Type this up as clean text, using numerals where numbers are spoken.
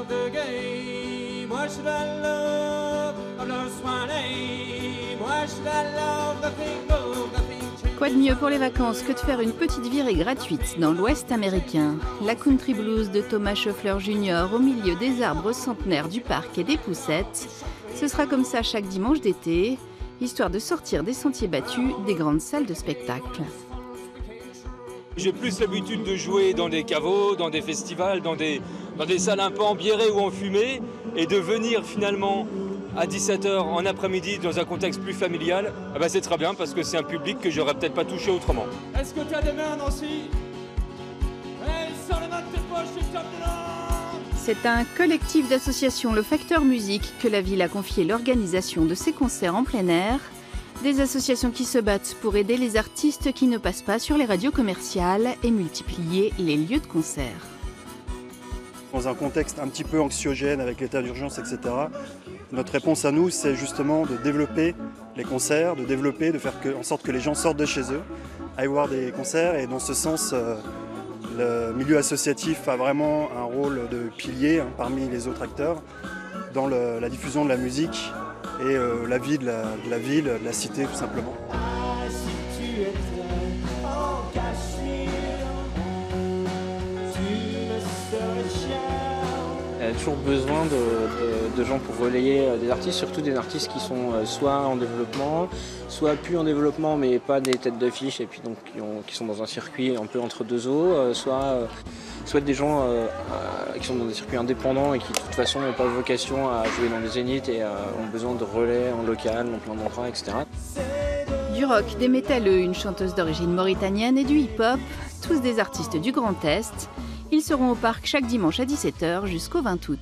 the game? Why should I love Swanee? Why should I love the thing, Quoi de mieux pour les vacances que de faire une petite virée gratuite dans l'Ouest américain? La country blues de Thomas Schoeffler Jr. au milieu des arbres centenaires du parc et des poussettes. Ce sera comme ça chaque dimanche d'été, histoire de sortir des sentiers battus des grandes salles de spectacle. J'ai plus l'habitude de jouer dans des caveaux, dans des festivals, dans des salles un peu embiérées ou enfumées, et de venir finalement à 17h en après-midi dans un contexte plus familial, c'est très bien parce que c'est un public que j'aurais peut-être pas touché autrement. Est-ce que tu as des mains, Nancy? Hey, sors les mains de tes poches et tape dedans! C'est un collectif d'associations, le Facteur Musique, que la ville a confié l'organisation de ces concerts en plein air. Des associations qui se battent pour aider les artistes qui ne passent pas sur les radios commerciales et multiplier les lieux de concert. Dans un contexte un petit peu anxiogène avec l'état d'urgence, etc., notre réponse à nous, c'est justement de développer les concerts, de faire en sorte que les gens sortent de chez eux, aillent voir des concerts. Et dans ce sens, le milieu associatif a vraiment un rôle de pilier parmi les autres acteurs dans la diffusion de la musique et la vie de la ville, de la cité tout simplement. Il y a toujours besoin de gens pour relayer des artistes, surtout des artistes qui sont soit en développement, soit plus en développement mais pas des têtes d'affiche et puis donc qui sont dans un circuit un peu entre deux eaux, soit des gens qui sont dans des circuits indépendants et qui de toute façon n'ont pas vocation à jouer dans des zéniths et ont besoin de relais en local, dans plein d'endroits, etc. Du rock, des métalleux, une chanteuse d'origine mauritanienne et du hip-hop, tous des artistes du Grand Est. Ils seront au parc chaque dimanche à 17h jusqu'au 20 août.